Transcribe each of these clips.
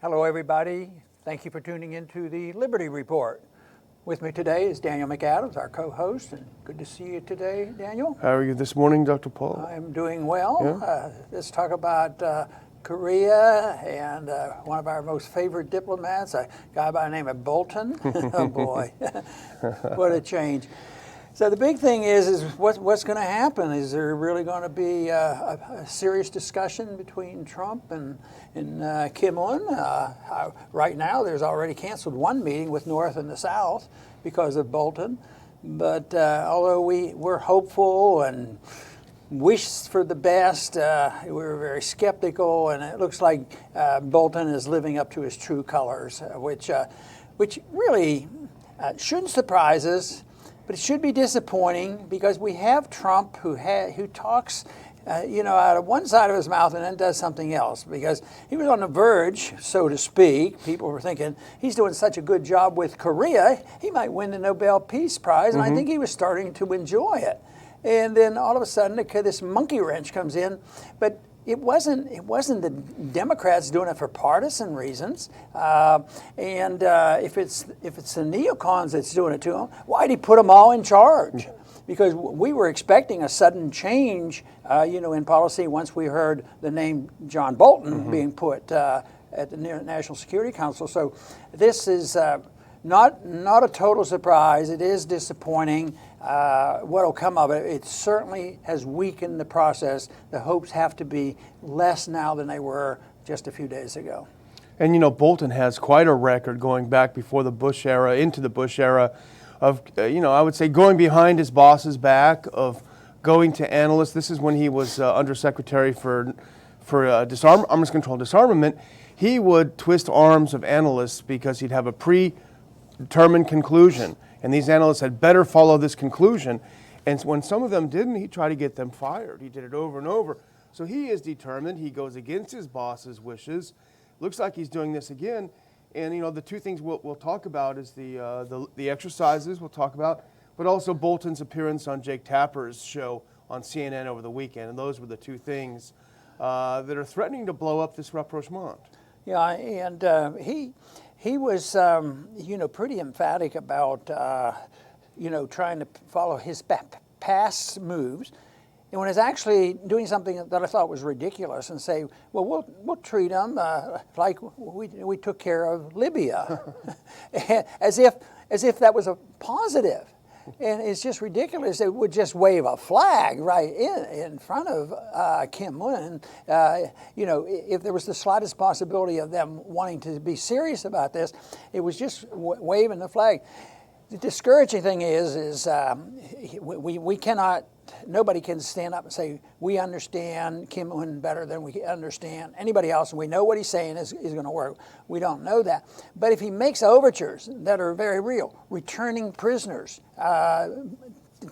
Hello, everybody. Thank you for tuning into the Liberty Report. With me today is Daniel McAdams, our co-host, and good to see you today, Daniel. How are you this morning, Dr. Paul? I'm doing well. Yeah. Let's talk about Korea and one of our most favorite diplomats, a guy by the name of Bolton. Oh boy, what a change. So the big thing is what's going to happen? Is there really going to be a serious discussion between Trump and Kim Un? Right now, there's already canceled one meeting with North and the South because of Bolton. But although we're hopeful and wish for the best, we're very skeptical, and it looks like Bolton is living up to his true colors, which really shouldn't surprise us. But it should be disappointing because we have Trump who talks, out of one side of his mouth and then does something else. Because he was on the verge, so to speak. People were thinking he's doing such a good job with Korea, he might win the Nobel Peace Prize, and I think he was starting to enjoy it. And then all of a sudden, this monkey wrench comes in, but it wasn't the Democrats doing it for partisan reasons. If it's the neocons that's doing it to them, why'd he put them all in charge? Because we were expecting a sudden change, in policy once we heard the name John Bolton being put at the National Security Council. So this is not a total surprise. It is disappointing. What will come of it? It certainly has weakened the process. The hopes have to be less now than they were just a few days ago. And Bolton has quite a record going back before the Bush era, into the Bush era, of I would say going behind his boss's back, of going to analysts. This is when he was Undersecretary for Arms Control, Disarmament. He would twist arms of analysts because he'd have a predetermined conclusion. And these analysts had better follow this conclusion. And when some of them didn't, he tried to get them fired. He did it over and over. So he is determined. He goes against his boss's wishes. Looks like he's doing this again. And the two things we'll talk about is the exercises we'll talk about, but also Bolton's appearance on Jake Tapper's show on CNN over the weekend. And those were the two things that are threatening to blow up this rapprochement. Yeah, and he was, pretty emphatic about, trying to follow his past moves. And when it's actually doing something that I thought was ridiculous and say, well, we'll treat them like we took care of Libya, as if that was a positive. And it's just ridiculous. They would just wave a flag right in front of Kim Un. If there was the slightest possibility of them wanting to be serious about this, it was just waving the flag. The discouraging thing is we cannot. Nobody can stand up and say, we understand Kim Un better than we understand anybody else, and we know what he's saying is going to work. We don't know that. But if he makes overtures that are very real, returning prisoners,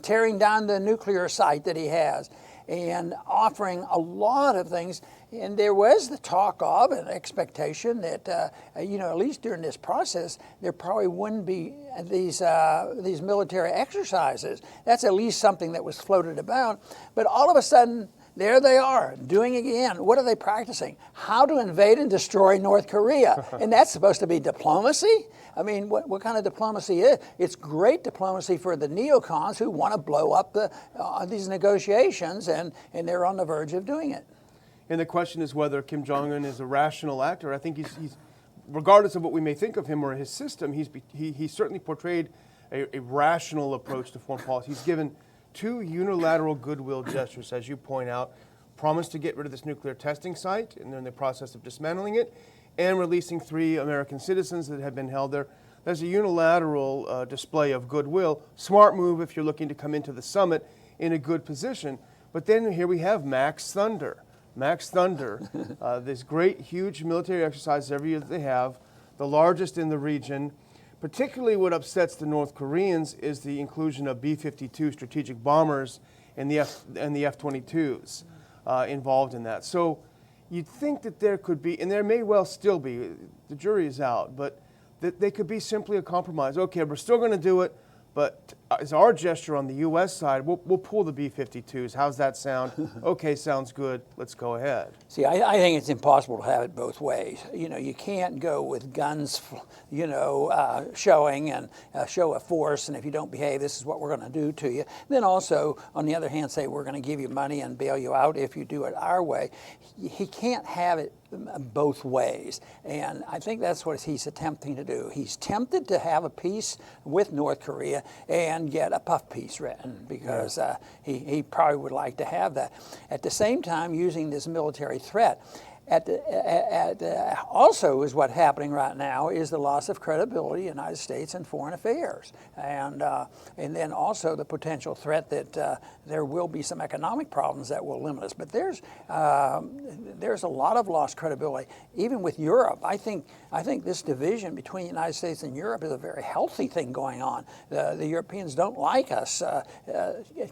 tearing down the nuclear site that he has, and offering a lot of things, and there was the talk of an expectation that, at least during this process, there probably wouldn't be these military exercises. That's at least something that was floated about. But all of a sudden, there they are, doing it again. What are they practicing? How to invade and destroy North Korea. And that's supposed to be diplomacy? I mean, what kind of diplomacy is it? It's great diplomacy for the neocons who want to blow up these negotiations, and they're on the verge of doing it. And the question is whether Kim Jong-un is a rational actor. I think he's regardless of what we may think of him or his system, he certainly portrayed a rational approach to foreign policy. He's given two unilateral goodwill gestures, as you point out, promised to get rid of this nuclear testing site, and they're in the process of dismantling it, and releasing 3 American citizens that have been held there. There's a unilateral display of goodwill. Smart move if you're looking to come into the summit in a good position. But then here we have Max Thunder. This great, huge military exercise every year that they have, the largest in the region. Particularly what upsets the North Koreans is the inclusion of B-52 strategic bombers and the F-22s involved in that. So you'd think that there could be, and there may well still be, the jury is out, but that they could be simply a compromise. Okay, we're still going to do it, but as our gesture on the U.S. side, we'll pull the B-52s. How's that sound? Okay, sounds good. Let's go ahead. See, I think it's impossible to have it both ways. You know, you can't go with guns, showing and show a force, and if you don't behave, this is what we're going to do to you. Then also, on the other hand, say we're going to give you money and bail you out if you do it our way. He can't have it both ways, and I think that's what he's attempting to do. He's tempted to have a peace with North Korea and get a puff piece written because he probably would like to have that. At the same time, using this military threat. Also is what's happening right now is the loss of credibility in the United States in foreign affairs, and then also the potential threat that there will be some economic problems that will limit us. But there's a lot of lost credibility, even with Europe. I think this division between the United States and Europe is a very healthy thing going on. The Europeans don't like us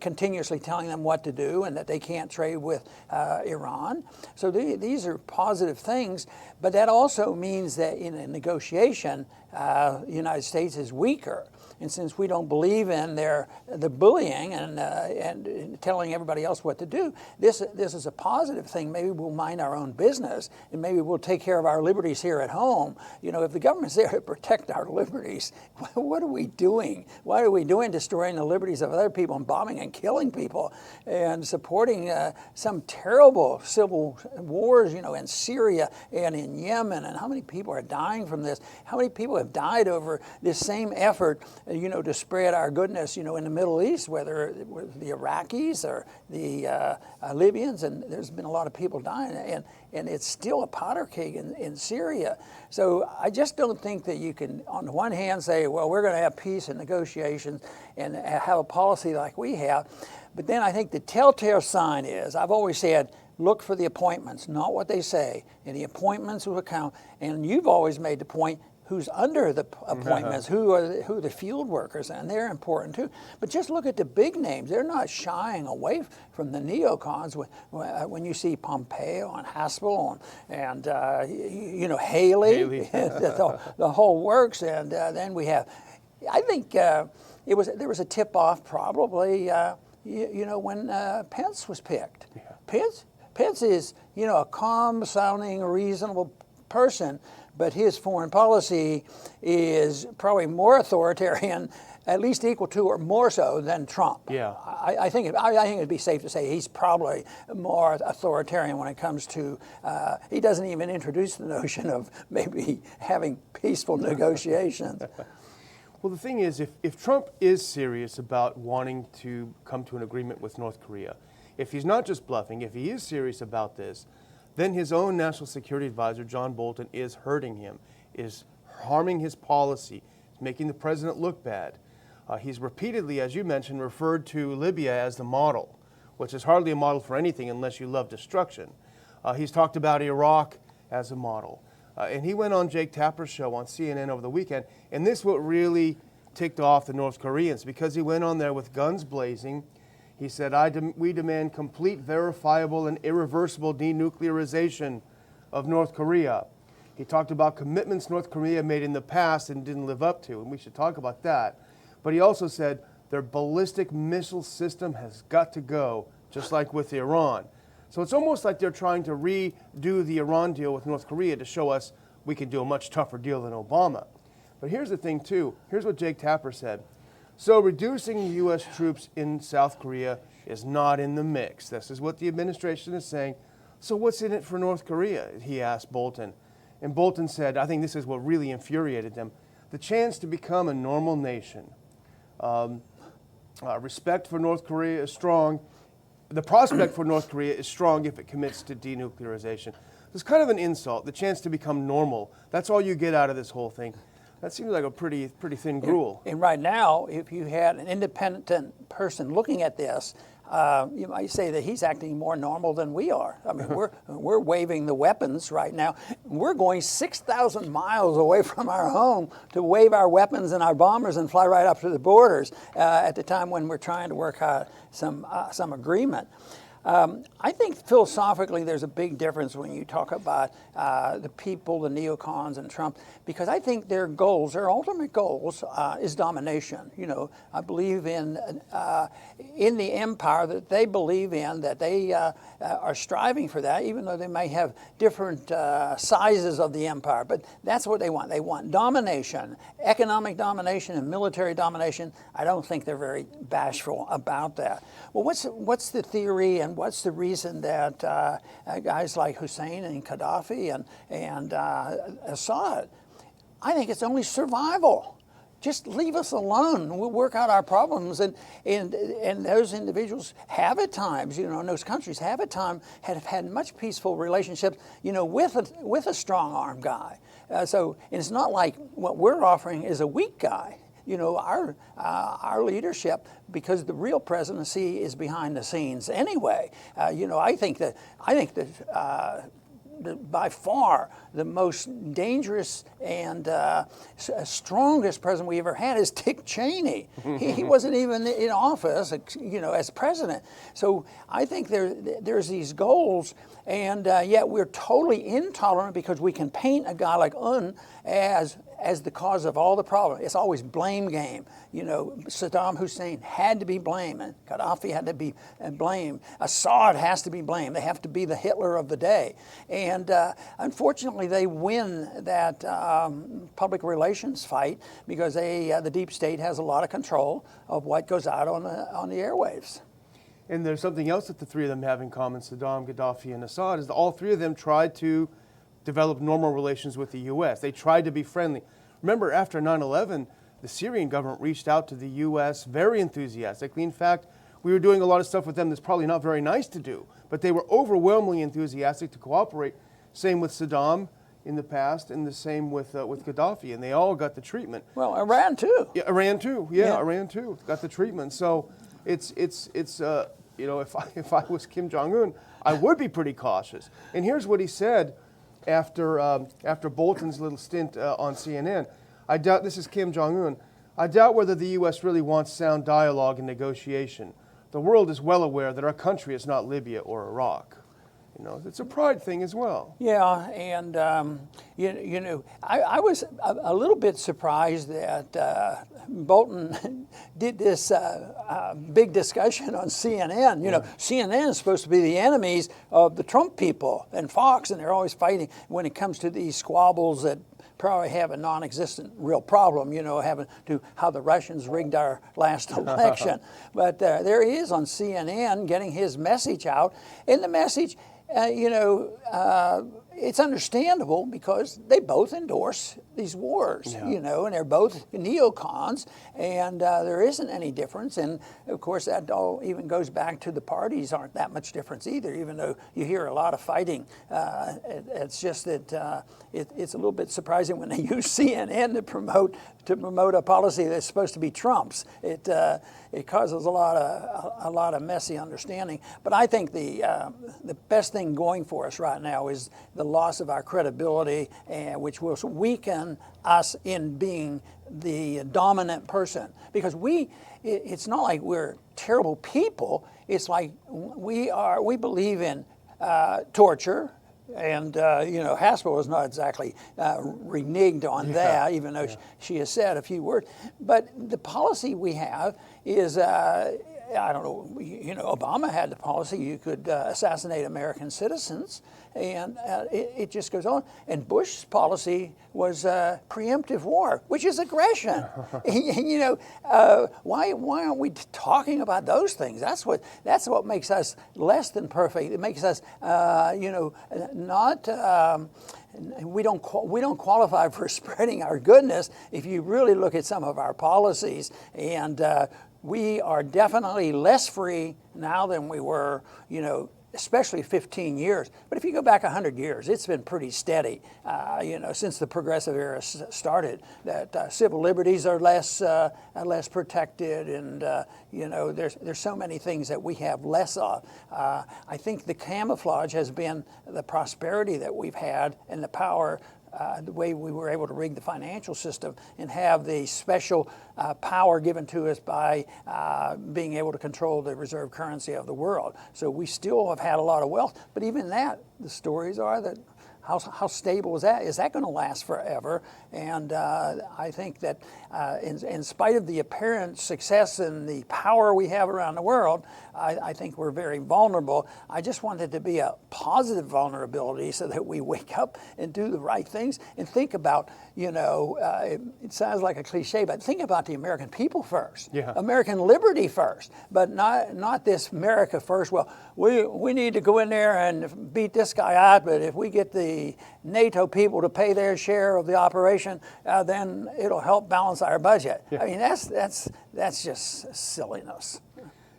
continuously telling them what to do and that they can't trade with Iran. So these are positive things, but that also means that in a negotiation, the United States is weaker. And since we don't believe in the bullying and telling everybody else what to do, this is a positive thing. Maybe we'll mind our own business, and maybe we'll take care of our liberties here at home. You know, if the government's there to protect our liberties, what are we doing? What are we doing destroying the liberties of other people and bombing and killing people and supporting some terrible civil wars, in Syria and in Yemen? And how many people are dying from this? How many people have died over this same effort, to spread our goodness, in the Middle East, whether it was the Iraqis or the Libyans, and there's been a lot of people dying, and it's still a powder keg in Syria. So I just don't think that you can, on the one hand, say, well, we're going to have peace and negotiations and have a policy like we have. But then I think the telltale sign is, I've always said, look for the appointments, not what they say. And the appointments will count. And you've always made the point, who's under the appointments, who are the field workers, and they're important too. But just look at the big names. They're not shying away from the neocons when you see Pompeo and Haspel and Haley, the whole works. And then we have, I think there was a tip-off probably, when Pence was picked. Yeah. Pence is, a calm-sounding, reasonable person, but his foreign policy is probably more authoritarian, at least equal to or more so than Trump. Yeah. I think it'd be safe to say he's probably more authoritarian when it comes to, he doesn't even introduce the notion of maybe having peaceful negotiations. Well, the thing is, if Trump is serious about wanting to come to an agreement with North Korea, if he's not just bluffing, if he is serious about this, then his own national security advisor, John Bolton, is hurting him, is harming his policy, making the president look bad. He's repeatedly, as you mentioned, referred to Libya as the model, which is hardly a model for anything unless you love destruction. He's talked about Iraq as a model. And he went on Jake Tapper's show on CNN over the weekend, and this what really ticked off the North Koreans, because he went on there with guns blazing. He said, we demand complete, verifiable, and irreversible denuclearization of North Korea. He talked about commitments North Korea made in the past and didn't live up to, and we should talk about that. But he also said their ballistic missile system has got to go, just like with Iran. So it's almost like they're trying to redo the Iran deal with North Korea to show us we can do a much tougher deal than Obama. But here's the thing, too. Here's what Jake Tapper said. So reducing U.S. troops in South Korea is not in the mix. This is what the administration is saying. So what's in it for North Korea? He asked Bolton. And Bolton said, I think this is what really infuriated them, the chance to become a normal nation. Respect for North Korea is strong. The prospect for North Korea is strong if it commits to denuclearization. It's kind of an insult, the chance to become normal. That's all you get out of this whole thing. That seems like a pretty thin gruel. And right now, if you had an independent person looking at this, you might say that he's acting more normal than we are. I mean, we're waving the weapons right now. We're going 6,000 miles away from our home to wave our weapons and our bombers and fly right up to the borders at the time when we're trying to work out some agreement. I think philosophically there's a big difference when you talk about the people, the neocons and Trump, because I think their goals, their ultimate goals, is domination. You know, I believe in the empire that they believe in, that they are striving for that, even though they may have different sizes of the empire. But that's what they want. They want domination, economic domination and military domination. I don't think they're very bashful about that. Well, what's the theory and what's the reason that guys like Hussein and Gaddafi and Assad, I think it's only survival. Just leave us alone. We'll work out our problems. And those individuals have at times, you know, in those countries have at times have had much peaceful relationships, you know, with a strong-armed guy. So it's not like what we're offering is a weak guy. You know, our leadership, because the real presidency is behind the scenes anyway. You know, I think that by far the most dangerous and strongest president we ever had is Dick Cheney. He wasn't even in office, you know, as president. So I think there's these goals, and yet we're totally intolerant because we can paint a guy like Un as the cause of all the problems. It's always blame game. You know, Saddam Hussein had to be blamed, and Gaddafi had to be blamed. Assad has to be blamed. They have to be the Hitler of the day. And unfortunately, they win that public relations fight because the deep state has a lot of control of what goes out on the airwaves. And there's something else that the three of them have in common, Saddam, Gaddafi, and Assad, is that all three of them tried to develop normal relations with the U.S. They tried to be friendly. Remember, after 9/11, the Syrian government reached out to the U.S. very enthusiastically. In fact, we were doing a lot of stuff with them that's probably not very nice to do, but they were overwhelmingly enthusiastic to cooperate. Same with Saddam in the past, and the same with Gaddafi, and they all got the treatment. Well, Iran too. Yeah, Iran too. Yeah, Iran too got the treatment. So it's you know, if I was Kim Jong-un, I would be pretty cautious. And here's what he said after Bolton's little stint on CNN. I doubt, this is Kim Jong-un, I doubt whether the U.S. really wants sound dialogue and negotiation. The world is well aware that our country is not Libya or Iraq. You know, it's a pride thing as well. Yeah, and you know, I was a little bit surprised that Bolton did this big discussion on CNN. You know, CNN is supposed to be the enemies of the Trump people and Fox, and they're always fighting when it comes to these squabbles that probably have a non-existent real problem, you know, having to how the Russians rigged our last election. But there he is on CNN getting his message out, and the message, you know, it's understandable because they both endorse these wars, you know, and they're both neocons, and there isn't any difference. And of course, that all even goes back to the parties aren't that much difference either, even though you hear a lot of fighting. It's just that it's a little bit surprising when they use CNN to promote a policy that's supposed to be Trump's. It causes a lot of messy understanding. But I think the best thing going for us right now is the loss of our credibility, which will weaken us in being the dominant person. Because it's not like we're terrible people. It's like we believe in torture. And, you know, Haspel is not exactly reneged on that, even though she has said a few words. But the policy we have is, I don't know, you know, Obama had the policy you could assassinate American citizens, and it just goes on. And Bush's policy was preemptive war, which is aggression. You know, why aren't we talking about those things? That's what makes us less than perfect. It makes us, you know, not. We don't qualify for spreading our goodness if you really look at some of our policies, and we are definitely less free now than we were, you know, especially 15 years. But if you go back 100 years, it's been pretty steady, you know, since the progressive era started, that civil liberties are less protected, and, you know, there's so many things that we have less of. I think the camouflage has been the prosperity that we've had and the power the way we were able to rig the financial system and have the special power given to us by being able to control the reserve currency of the world. So we still have had a lot of wealth, but even that, the stories are that how stable is that? Is that going to last forever? And I think that in spite of the apparent success and the power we have around the world, I think we're very vulnerable. I just want it to be a positive vulnerability so that we wake up and do the right things and think about, it sounds like a cliche, but think about the American people first. Yeah. American liberty first, but not this America first. Well, we need to go in there and beat this guy out, but if we get the NATO people to pay their share of the operation, then it'll help balance our budget. Yeah. I mean, that's just silliness.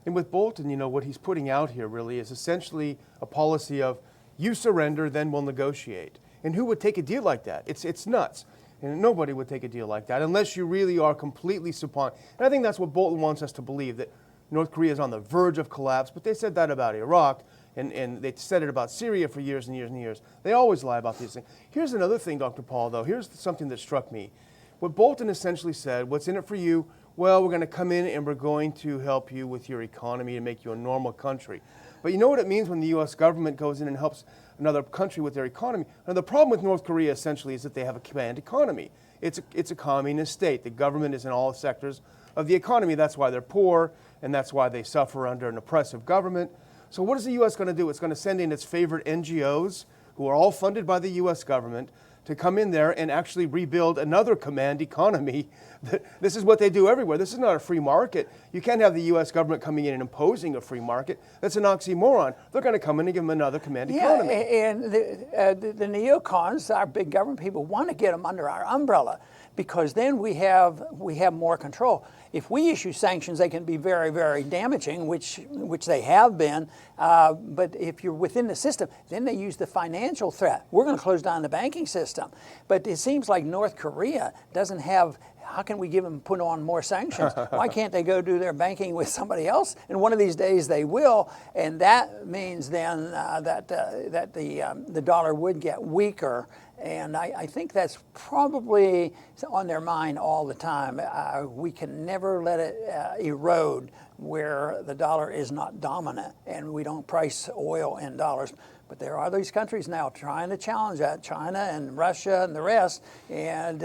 And with Bolton, what he's putting out here really is essentially a policy of you surrender, then we'll negotiate. And who would take a deal like that? It's nuts. And nobody would take a deal like that unless you really are completely supine. And I think that's what Bolton wants us to believe, that North Korea is on the verge of collapse. But they said that about Iraq, and they said it about Syria for years and years and years. They always lie about these things. Here's another thing, Dr. Paul, though. Here's something that struck me. What Bolton essentially said, what's in it for you? Well, we're going to come in and we're going to help you with your economy and make you a normal country. But you know what it means when the U.S. government goes in and helps another country with their economy? Now, the problem with North Korea essentially is that they have a command economy. It's a communist state. The government is in all sectors of the economy. That's why they're poor, and that's why they suffer under an oppressive government. So what is the U.S. going to do? It's going to send in its favorite NGOs, who are all funded by the U.S. government, to come in there and actually rebuild another command economy. This is what they do everywhere. This is not a free market. You can't have the U.S. government coming in and imposing a free market. That's an oxymoron. They're going to come in and give them another command economy. And the neocons, our big government people, want to get them under our umbrella because then we have more control. If we issue sanctions, they can be very, very damaging, which they have been. But if you're within the system, then they use the financial threat. We're going to close down the banking system. But it seems like North Korea doesn't have. How can we put on more sanctions? Why can't they go do their banking with somebody else? And one of these days they will, and that means then that the dollar would get weaker. And I think that's probably on their mind all the time. We can never let it erode where the dollar is not dominant, and we don't price oil in dollars. But there are these countries now trying to challenge that, China and Russia and the rest, and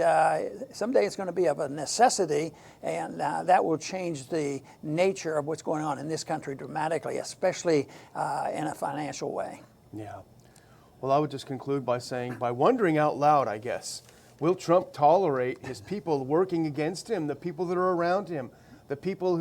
someday it's going to be of a necessity, and that will change the nature of what's going on in this country dramatically, especially in a financial way. Yeah. Well, I would just conclude by saying, by wondering out loud, I guess, will Trump tolerate his people working against him, the people that are around him, the people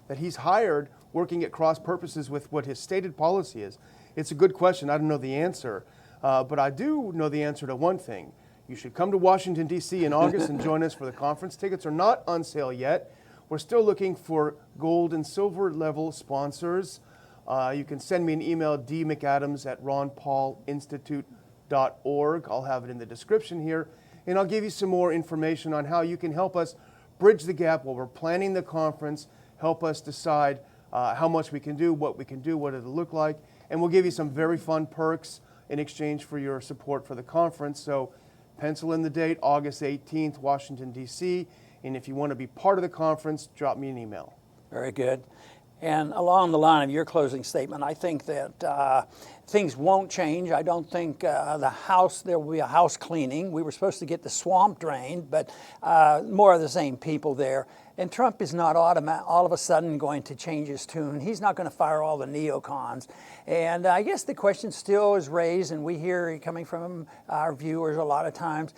that he's hired working at cross purposes with what his stated policy is? It's a good question. I don't know the answer, but I do know the answer to one thing. You should come to Washington, D.C. in August and join us for the conference. Tickets are not on sale yet. We're still looking for gold and silver level sponsors. You can send me an email, dmcadams@ronpaulinstitute.org. I'll have it in the description here. And I'll give you some more information on how you can help us bridge the gap while we're planning the conference, help us decide how much we can do, what it'll look like. And we'll give you some very fun perks in exchange for your support for the conference. So pencil in the date, August 18th, Washington, D.C. And if you want to be part of the conference, drop me an email. Very good. And along the line of your closing statement, I think that things won't change. I don't think there will be a house cleaning. We were supposed to get the swamp drained, but more of the same people there. And Trump is not all of a sudden going to change his tune. He's not going to fire all the neocons. And I guess the question still is raised, and we hear it coming from our viewers a lot of times,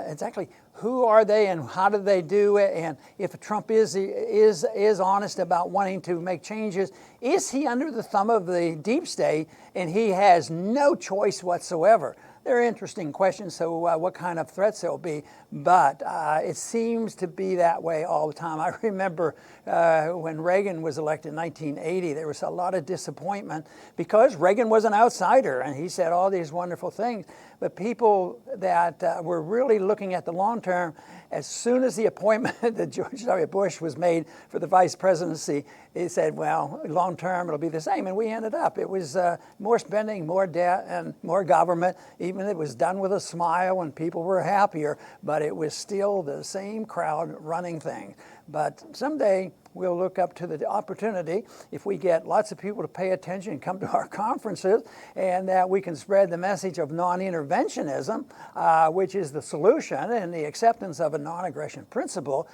exactly who are they and how do they do it? And if Trump is honest about wanting to make changes, is he under the thumb of the deep state and he has no choice whatsoever? They're interesting questions, so what kind of threats there'll be, but it seems to be that way all the time. I remember when Reagan was elected in 1980, there was a lot of disappointment because Reagan was an outsider and he said all these wonderful things, but people that were really looking at the long term as soon as the appointment that George W. Bush was made for the vice presidency, he said, well, long term it'll be the same. And we ended up. It was more spending, more debt, and more government. Even it was done with a smile and people were happier, but it was still the same crowd running things. But someday we'll look up to the opportunity if we get lots of people to pay attention and come to our conferences, and that we can spread the message of non-interventionism, which is the solution, and the acceptance of a non-aggression principle.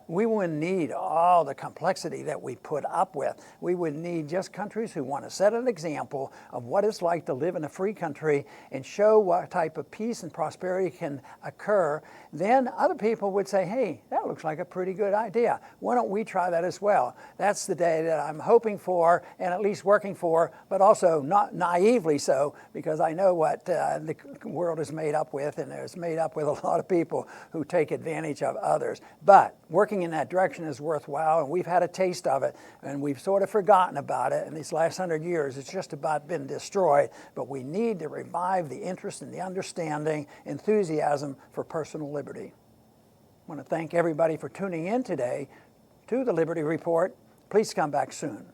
We wouldn't need all the complexity that we put up with. We would need just countries who want to set an example of what it's like to live in a free country and show what type of peace and prosperity can occur. Then other people would say, hey, that looks like a pretty good idea. Why don't we try that as well? That's the day that I'm hoping for and at least working for, but also not naively so, because I know what the world is made up with, and it's made up with a lot of people who take advantage of others. But working in that direction is worthwhile, and we've had a taste of it, and we've sort of forgotten about it in these last 100 years. It's just about been destroyed, but we need to revive the interest and the understanding, enthusiasm for personal liberty. I want to thank everybody for tuning in today to the Liberty Report. Please come back soon.